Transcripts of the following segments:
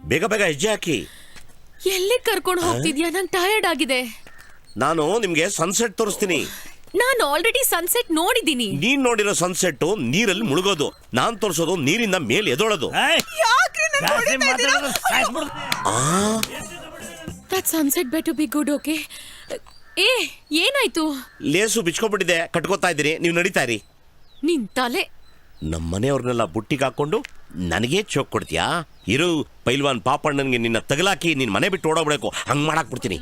ಬೇಗ ಬೇಗ ಹೆಜ್ಜೆ ಹಾಕಿ. ಎಲ್ಲಿ ಕರ್ಕೊಂಡು ಹೋಗ್ತಿದ್ಯಾ? ನಂಗೆ ಟಯರ್ಡ್ ಆಗಿದೆ. ನಾನು ನಿಮ್ಗೆ ಸನ್ಸೆಟ್ ತೋರಿಸ್ತೀನಿ. ನಾನು ಆಲ್ರೆಡಿ ಸನ್ಸೆಟ್ ನೋಡಿದ್ದೀನಿ. ನೀನ್ ನೋಡಿರೋ ಸನ್ಸೆಟ್ ನೀರಲ್ಲಿ ಮುಳುಗೋದು, ನಾನ್ ತೋರಿಸೋದು ನೀರಿಂದ ಮೇಲೆ ಎದೊಳೋದು. That sunset better be good. Okay. ಏ ಏನಾಯ್ತು? ಲೇಸು ಬಿಚ್ಕೊಂಡ್ಬಿಟ್ಟಿದೆ, ಕಟ್ಕೋತಾ ಇದ್ದೀನಿ, ನೀವು ನಡೀತಾ ಇರಿ. ನಿನ್ ತಲೆ. ನಮ್ಮ ಮನೆಯವ್ರನ್ನೆಲ್ಲ ಬುಟ್ಟಿಗೆ ಹಾಕೊಂಡು ನನಗೆ ಚೋಕ್ ಕೊಡ್ತೀಯಾ? ಇರು, ಪೈಲ್ವಾನ್ ಪಾಪಣ್ಣನ್ಗೆ ನಿನ್ನ ತಗಲಾಕಿ ನಿನ್ ಮನೆ ಬಿಟ್ಟು ಓಡೋಗ್ಬೇಕು, ಹಂಗ್ ಮಾಡಾಕ್ ಬಿಡ್ತೀನಿ.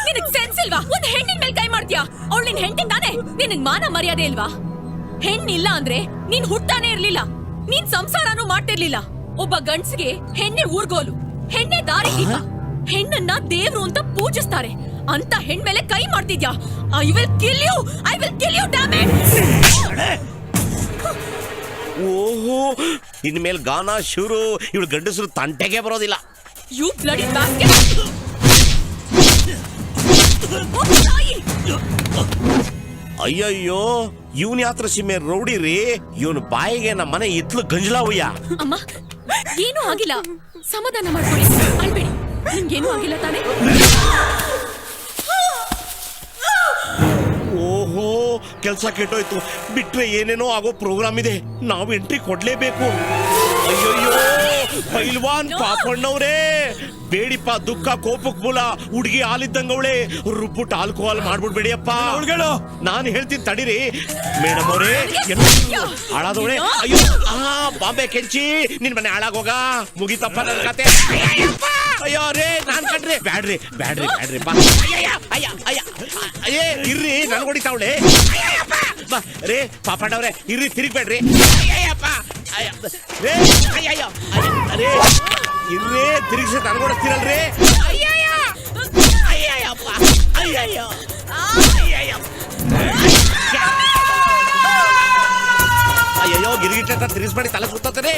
ನಿನಗ್ ಸೆನ್ಸ್ ಇಲ್ವಾ? ಒಂದ್ ಹೆಣ್ಣಿನ ಮೇಲೆ ಕೈ ಮಾಡ್ತೀಯಾ? ಅವಳು ನಿನ್ ಹೆಂಡತಿ ತಾನೆ? ನಿನಗ್ ಮಾನ ಮರ್ಯಾದೆ ಇಲ್ವಾ? ಹೆಣ್ಣಿಲ್ಲ ಅಂದ್ರೆ ನೀನ್ ಹುಟ್ಟಾನೇ ಇರ್ಲಿಲ್ಲ, ನೀನ್ ಸಂಸಾರನೂ ಮಾಡ್ತಿರ್ಲಿಲ್ಲ. ಒಬ್ಬ ಗಂಡ್ಸಿಗೆ ಹೆಣ್ಣೆ ಊರ್ಗೋಲು, ಹೆಣ್ಣೆ ದಾರಿ ದೀಪ, ಹೆಣ್ಣನ್ನ ದೇವ್ರು ಅಂತ ಪೂಜಿಸ್ತಾರೆ. ಅಂತ ಹೆಣ್ ಮೇಲೆ ಕೈ ಮಾಡ್ತಿದ್ಯಾ? I will kill you, I will kill you, damn it. ಓಹೋ, ಇನ್ಮೇಲೆ ಗಾನ ಶುರು. ಇವಳು ಗಂಡಸರು ತಂಟೆಗೆ ಬರೋದಿಲ್ಲ. You bloody basket. ಅಯ್ಯಯ್ಯೋ, ಇವನ್ ಯಾತ್ರ ಸಿಮ್ಮೆ ರೌಡಿ ರೀ. ಇವನು ಬಾಯಿಗೆ ನಮ್ಮ ಮನೆ ಇತ್ಲು ಗಂಜಲಾವಯ್ಯ. ಅಮ್ಮ, ಏನೂ ಆಗಿಲ್ಲ, ಸಮಾಧಾನ ಮಾಡ್ಕೊಳ್ಳಿ, ಅಳ್ಬೇಡಿ. ನಿಮ್ಗೇನೂ ಆಗಿಲ್ಲ ತಾನೆ? ಓಹೋ, ಕೆಲ್ಸ ಕೆಟ್ಟೋಯ್ತು. ಬಿಟ್ರೆ ಏನೇನೋ ಆಗೋ ಪ್ರೋಗ್ರಾಮ್ ಇದೆ, ನಾವು ಎಂಟ್ರಿ ಕೊಡ್ಲೇಬೇಕು. ಅಯ್ಯಯ್ಯೋ, ಪೈಲ್ವಾನ್ ಪಾಪಣ್ಣವ್ರೇ, ಬೇಡಿಪ್ಪ, ದುಃಖ ಕೋಪಕ್ ಮೂಲ. ಹುಡುಗಿ ಹಾಲಿದ್ದಂಗವಳೆ, ರುಬ್ಬುಟ್ಟು ಆಲ್ಕೋಹಾಲ್ ಮಾಡ್ಬಿಡ್ಬೇಡಿಯಪ್ಪ. ನಾನು ಹೇಳ್ತೀನಿ ತಡೀರಿ. ಮೇಡಮ್ ಅವರೇ, ಹಾಳಾದವಳೆ. ಅಯ್ಯೋ, ಬಾಂಬೆ ಕೆಂಚಿ, ನಿನ್ ಮನೆ ಹಾಳಾಗೋಗ. ಮುಗಿತಪ್ಪ ನನ್ನ ಕತೆ. ಅಯ್ಯೋ ರೇ, ನಾನ್ ಕಣ್ರಿ. ಬ್ಯಾಡ್ರಿ ಬ್ಯಾಡ್ರಿ ಬ್ಯಾಡ್ರಿ ಬಾ. ಅಯ್ಯ ಅಯ್ಯ ಅಯ್ಯೇ, ಇರ್ರಿ, ನನ್ ಹೊಡಿತಾವಳೆ. ರೇ ಪಾಪಣ್ಣವ್ರೆ, ಇರ್ರಿ, ತಿರುಗ್ಬೇಡ್ರಿ. ಅಯ್ಯಪ್ಪ ರೇ, ಅಯ್ಯಯ್ಯೋ ರೇ, ಇರ್ರೇ, ತಿರುಗಿಸಿ ನನ್ಗೊಡಿಸ್ತೀರಲ್ರಿ. ಅಯ್ಯಯ್ಯಪ್ಪ, ಅಯ್ಯಯ್ಯೋ ಅಯ್ಯಯ್ಯೋ, ಗಿರಿಗಿಟ್ಟ ತಿರುಗಿಸ್ಬೇಡಿ, ತಲೆ ಕೂತಾನೆ.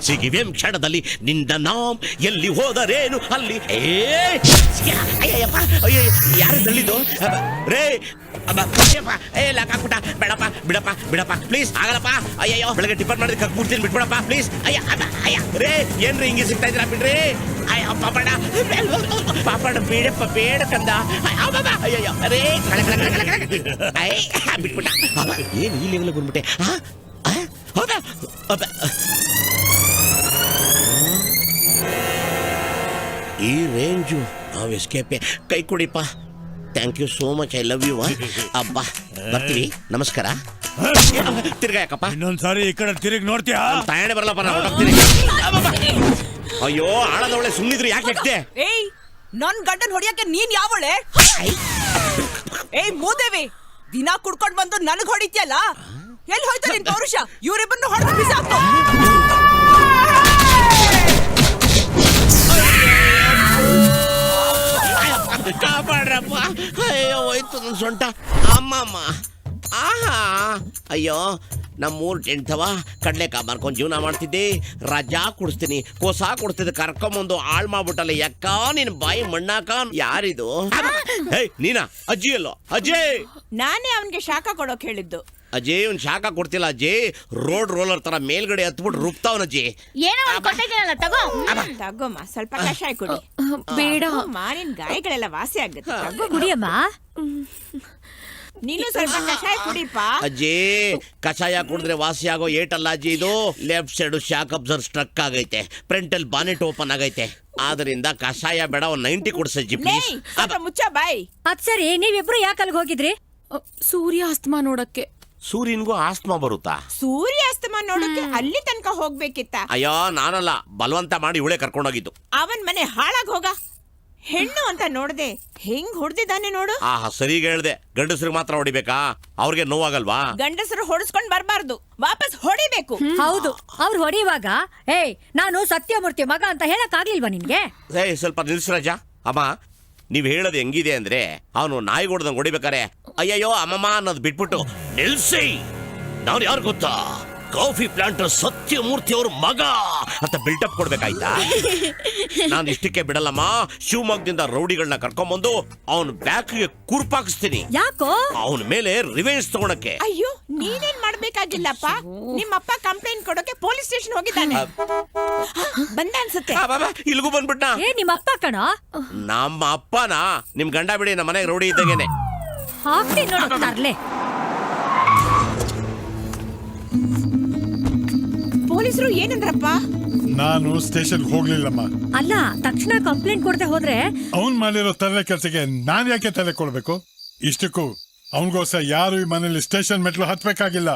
ಸಿಗಿವೆಂ ಕ್ಷಣದಲ್ಲಿ ನಿಂದ ನಾಮ್, ಎಲ್ಲಿ ಹೋದರೇನು ಅಲ್ಲಿ. ಯಾರು ತಳ್ಳಿದ್ದು ರೇ? ಲಾಕಾಕ್ಬಿಟ್ಟ. ಬೇಡಪ್ಪ, ಬಿಡಪ್ಪ ಬಿಡಪ್ಪ, ಪ್ಲೀಸ್, ಆಗಲ್ಲಪ್ಪ. ಅಯ್ಯಯ್ಯೋ, ಬೆಳಗ್ಗೆ ಟಿಫನ್ ಮಾಡಿದ್ರೆ ಕಕ್ಬಿಡ್ತೀನಿ, ಬಿಟ್ಬಿಡಪ್ಪ ಪ್ಲೀಸ್. ಅಯ್ಯ ರೇ, ಏನ್ರಿ ಹಿಂಗೆ ಸಿಗ್ತಾ ಇದ್ದೀರಾ? ಬಿಡ್ರಿ. ಅಯ್ಯ ಪಾಪಣ್ಣ, ಪಾಪಣ್ಣ ಬೇಡಪ್ಪ, ಬೇಡ ಕಂದ. ಅಯ್ಯಯ್ಯೋ ರೇ, ಬಿಟ್ಬಿಟ್ಟ. ಏನು ಈ ಲೆವೆಲ್ ಬಂದ್ಬಿಟ್ಟೆ? ಹೌದಾ? ಈ ರೇಂಜು ನಾವು ಎಸ್ಕೇಪೆ. ಕೈ ಕೊಡಿಪ್ಪ. Thank you so much, I love you. ಅಬ್ಬಾ, ಬರ್ತೀವಿ, ನಮಸ್ಕಾರ. ತಿರ್ಗಾ ಯಾಕಪ್ಪ? ಇನ್ನೊಂದ್ಸಾರಿ ಈ ಕಡೆ ತಿರುಗಿ ನೋಡ್ತೀಯಾ? ತಾಯಣೆ ಬರಲ್ಲಪ್ಪ, ನಾನು ಹೊರಡ್ತೀನಿ. ಅಯ್ಯೋ, ಆಳದವಳೆ, ಸುಮ್ಮನಿದ್ರು ಯಾಕೆ ಎಕ್ತೆ? ಏಯ್, ನನ್ ಗಂಡನ್ ಹೊಡಿಯಕ್ಕೆ ನೀನ್ ಯಾವಳೆ? ಏಯ್ ಮೂದೇವಿ, ದಿನ ಕುಡ್ಕೊಂಡ್ ಬಂದು ನನಗ್ ಹೊಡಿತ್ಯಲ್ಲ, ಎಲ್ಲಿ ಹೋಯ್ತು ನಿನ್ ಪೌರುಷ? ಇವ್ರಿಬ್ಬರನ್ನು ಹೊಡೆದು ಬಿಸಾಕು. ಕಾಪಾಡ್ರಪ್ಪ. ಅಯ್ಯೋ, ಹೋಯ್ತು ನನ್ನ ಸೊಂಟ. ಅಮ್ಮಮ್ಮ, ಆಹಾ, ಅಯ್ಯೋ, ನಮ್ಮೂರು ಟೆಂಟ್ವ ಕಡ್ಲೆಕಾಯಿ ಮಾರ್ಕೊಂಡು ಜೀವನ ಮಾಡ್ತಿದ್ದೆ. ರಜಾ ಕೊಡಿಸ್ತೀನಿ, ಕೋಸ ಕೊಡಿಸ್ತಿದ್ದೆ, ಕರ್ಕೊಂಬಂದು ಹಾಳು ಮಾಡ್ಬಿಟ್ಟಲ್ಲ. ಯಕ್ಕ ನಿನ್ ಬಾಯಿ ಮಣ್ಣಾಕ. ಯಾರಿದು? ನೀನಾ? ಅಜ್ಜಿ ಅಲ್ಲೋ? ಅಜ್ಜಯ್, ನಾನೇ ಅವನ್ಗೆ ಶಾಖ ಕೊಡೋಕ್ ಹೇಳಿದ್ದು. ಅಜಯ್, ಒಂದ್ ಶಾಖ ಕೊಡ್ತಿಲ್ಲ ಅಜ್ಜಿ. ರೋಡ್ ರೋಲರ್ ತರ ಮೇಲ್ಗಡೆ ಹತ್ಬಿಟ್ಟು ರುಬ್ತಾವನ ಅಜ್ಜಿ. ತಗೋಮ್ಮ, ಸ್ವಲ್ಪ ಕಷಾಯ ಕುಡಿ. ಬೇಡ, ಮಾರಿನ ಗಾಯಗಳೆಲ್ಲ ವಾಸಿ ಆಗುತ್ತೆ. ತಗೋ ಕುಡಿಯಮ್ಮ. ನೀನು ಸ್ವಲ್ಪ ಕಷಾಯ ಕುಡಿಪ್ಪ. ಅಜ್ಜಿ, ಕಷಾಯ ಕುಡಿದ್ರೆ ವಾಸಿ ಆಗೋ ಏಟಲ್ಲ ಅಜ್ಜಿ ಇದು. Left side shock absorb struck ಆಗೈತೆ, ಫ್ರಂಟಲ್ ಬಾನೆಟ್ ಓಪನ್ ಆಗೈತೆ. ಆದ್ರಿಂದ ಕಷಾಯ ಬೇಡ, ಒಂದ್ 90 ಕೊಡ್ಸಜ್ಜಿ ಪ್ಲೀಸ್. ಮುಚ್ಚ ಬಾಯ್. ಅದ್ ಸರಿ, ನೀವಿಬ್ರು ಯಾಕೆ ಅಲ್ಲಿಗೆ ಹೋಗಿದ್ರಿ? ಸೂರ್ಯಾಸ್ತಮ ನೋಡಕ್ಕೆ. ಸೂರ್ಯನ್ಗೂ ಆಸ್ತಮಾ ಬರುತ್ತಾ? ಸೂರ್ಯಾಸ್ತಮ ನೋಡಕ್ಕೆ ಅಲ್ಲಿ ತನಕ ಹೋಗ್ಬೇಕಿತ್ತ? ಅಯ್ಯೋ, ನಾನಲ್ಲ, ಬಲವಂತ ಮಾಡಿ ಇವಳೆ ಕರ್ಕೊಂಡೋಗಿದ್ದು. ಅವನ್ ಮನೆ ಹಾಳಾಗ್ ಹೋಗ. ಹೆಣ್ಣು ಅಂತ ನೋಡದೆ ಹೆಂಗ್ ಹೊಡೆದಿದ್ದಾನೆ ನೋಡು. ಆಹಾ, ಸರಿಗೆ ಹೇಳ್ದೆ. ಗಂಡಸರಿಗೆ ಮಾತ್ರ ಹೊಡಿಬೇಕಾ? ಅವ್ರಿಗೆ ನೋವಾಗಲ್ವಾ? ಗಂಡಸರು ಹೊಡಿಸ್ಕೊಂಡ್ ಬರ್ಬಾರ್ದು, ವಾಪಸ್ ಹೊಡಿಬೇಕು. ಹೌದು, ಅವ್ರು ಹೊಡಿಯುವಾಗ ಏಯ್ ನಾನು ಸತ್ಯಮೂರ್ತಿ ಮಗ ಅಂತ ಹೇಳಕ್ ಆಗ್ಲಿಲ್ವಾ ನಿನ್ಗೆ? ಸ್ವಲ್ಪ ನಿಲ್ಸ್ರಾಜ. ಅಮ್ಮ, ನೀವ್ ಹೇಳೋದು ಹೆಂಗಿದೆ ಅಂದ್ರೆ, ಅವನು ನಾಯಿ ಹೊಡೆದಂಗ್ ಹೊಡಿಬೇಕಾರೆ ಅಯ್ಯಯ್ಯೋ ಅಮ್ಮಮ್ಮ ಅನ್ನೋದು ಬಿಟ್ಬಿಟ್ಟು ನಿಲ್ಸಿ, ನಾನು ಯಾರು ಗೊತ್ತಾ? ಕಾಫಿ ಪ್ಲಾಂಟರ್ ಸತ್ಯಮೂರ್ತಿ ಅವ್ರ ಮಗ ಅಂತ ಬಿಲ್ಟಪ್ ಕೊಡ್ಬೇಕಾಯ್ತಾ? ನಾನು ಇಷ್ಟಕ್ಕೆ ಬಿಡಲ್ಲಮ್ಮ. ಶಿವಮೊಗ್ಗದಿಂದ ರೌಡಿಗಳನ್ನ ಕರ್ಕೊಂಡ್ಬಂದು ಅವನ್ ಬ್ಯಾಕ್ಗೆ ಕುರ್ಪಾಕಿಸ್ತೀನಿ. ಯಾಕೋ? ಅವನ ಮೇಲೆ ರಿವೆಂಜ್ ತಗೊಳಕ್ಕೆ. ಅಯ್ಯೋ ನೀನೇನ್ ಮಾಡ್ಬೇಕಾಗಿಲ್ಲಪ್ಪ. ನಿಮ್ಮಪ್ಪ ಕಂಪ್ಲೇಂಟ್ ಕೊಡೋಕೆ ಪೊಲೀಸ್ ಸ್ಟೇಷನ್ ಹೋಗಿದ್ದಾನೆ. ಬಂದ ಅನ್ಸುತ್ತೆ. ಇಲ್ಗೂ ಬಂದ್ಬಿಟ್ನಾ? ಏ ನಿಮ್ಮ ಅಪ್ಪ ಕಣ. ನಮ್ಮ ಅಪ್ಪನ ನಿಮ್ ಗಂಡ ಬಿಡಿ, ನಮ್ಮ ಮನೆಗೆ ರೌಡಿ ಇದ್ದಂಗೆನೆ. ಹಾಕ್ತೀನಿ ನೋಡು ತರ್ಲೆ. ಪೊಲೀಸರು ಏನಂದ್ರಪ್ಪ? ನಾನು ಸ್ಟೇಷನ್ ಹೋಗ್ಲಿಲ್ಲಮ್ಮ. ಅಲ್ಲ, ತಕ್ಷಣ ಕಂಪ್ಲೇಂಟ್ ಕೊಡದೆ ಹೋದ್ರೆ ಅವನ್ ಮಾಡಿರೋ ತಲೆ ಕೆಲಸಕ್ಕೆ ನಾನ್ ಯಾಕೆ ತಲೆ ಕೊಡ್ಬೇಕು? ಇಷ್ಟಕ್ಕೂ ಅವನಿಗೋಸ್ಕರ ಯಾರು ಈ ಮನೇಲಿ ಸ್ಟೇಷನ್ ಮೆಟ್ಲು ಹತ್ಬೇಕಾಗಿಲ್ಲ.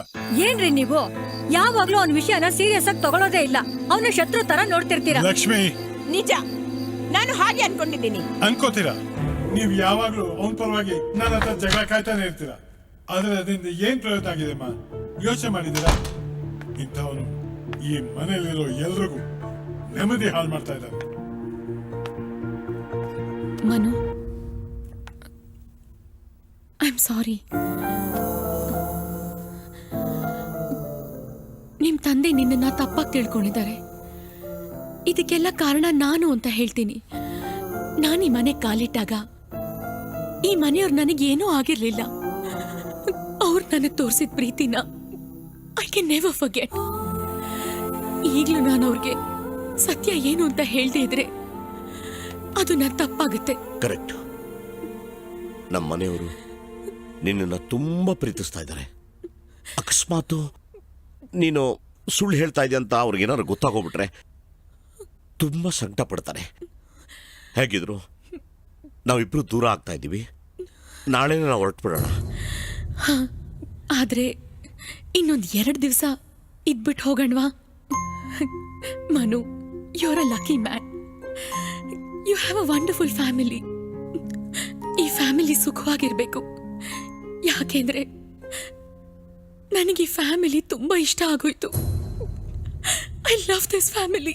ಏನ್ರಿ ನೀವು ಯಾವಾಗ್ಲೂ ಅವ್ನ ವಿಷಯನ ಸೀರಿಯಸ್ ಆಗಿ ತಗೊಳ್ಳೋದೇ ಇಲ್ಲ. ಅವನ ಶತ್ರು ತರ ನೋಡ್ತಿರ್ತೀರಾ. ಲಕ್ಷ್ಮಿ, ನಿಜ, ನಾನು ಹಾಗೆ ಅನ್ಕೊಂಡಿದ್ದೀನಿ. ಅನ್ಕೋತೀರಾ? ನೀವ್ ಯಾವಾಗ್ಲೂ ಅವನ್ ಪರವಾಗಿ ನನ್ನ ಹತ್ರ ಜಗಳ ಕಾಯ್ತಾನೆ ಇರ್ತೀರಾ. ಆದ್ರೆ ಅದರಿಂದ ಏನ್ ಪ್ರಯೋಜನ ಆಗಿದೆ ಅಮ್ಮ? ಯೋಚನೆ ಮಾಡಿದ್ದೀರಾ? ಇಂಥವನು ಈ ಮನೆಯಲ್ಲಿರೋ ಎಲ್ರಿಗೂ ನೆಮ್ಮದಿ ಹಾಳು ಮಾಡ್ತಾ ಇದ್ದಾನೆ. Manu, I am sorry. ನಿಮ್ ತಂದೆ ನಿನ್ನನ್ನ ತಪ್ಪಾಗಿ ತಿಳ್ಕೊಂಡಿದ್ದಾರೆ. ಇದಕ್ಕೆಲ್ಲ ಕಾರಣ ನಾನು ಅಂತ ಹೇಳ್ತೀನಿ. ನಾನು ಈ ಮನೆ ಕಾಲಿಟ್ಟಾಗ ಈ ಮನೆಯವ್ರು ನನಗೇನೂ ಆಗಿರ್ಲಿಲ್ಲ. ಅವ್ರು ನನಗೆ ತೋರಿಸಿದ ಪ್ರೀತಿನ ಐ ಕ್ಯಾನ್ ನೆವರ್ ಫರ್ಗೆಟ್. ಈಗಲೂ ನಾನು ಅವ್ರಿಗೆ ಸತ್ಯ ಏನು ಅಂತ ಹೇಳ್ದೇ ಇದ್ರೆ ಅದು ನನ್ನ ತಪ್ಪಾಗುತ್ತೆ. ಕರೆಕ್ಟ್. ನಮ್ಮ ಮನೆಯವರು ನಿನ್ನನ್ನ ತುಂಬಾ ಪ್ರೀತಿಸ್ತಾ ಇದ್ದಾರೆ. ಅಕಸ್ಮಾತ್ ನೀನು ಸುಳ್ಳು ಹೇಳ್ತಾ ಇದೆಯಾ ಅಂತ ಅವ್ರಿಗೇನಾದ್ರು ಗೊತ್ತಾಗೋಗ್ಬಿಟ್ರೆ ತುಂಬಾ ಸಂಕಟ ಪಡ್ತಾರೆ. ಹೇಗಿದ್ರು ನಾವಿಬ್ರು ದೂರ ಆಗ್ತಾ ಇದ್ದೀವಿ. ನಾಳೆನೇ ನಾವು ಹೊರಟ್ಬಿಡೋಣ. ಆದ್ರೆ ಇನ್ನೊಂದು 2 ದಿವಸ ಇದ್ಬಿಟ್ಟು ಹೋಗಣ್ವಾ? Manu, you are a lucky man. You have a wonderful family. ಈ ಫ್ಯಾಮಿಲಿ ಸುಖವಾಗಿರ್ಬೇಕು. ಯಾಕೆಂದ್ರೆ ನನಗೆ ಈ ಫ್ಯಾಮಿಲಿ ತುಂಬಾ ಇಷ್ಟ ಆಗೋಯ್ತು. I love this family.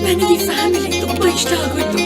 ನನಗೆ ಈ ಫ್ಯಾಮಿಲಿ ತುಂಬಾ ಇಷ್ಟ ಆಗೋಯ್ತು.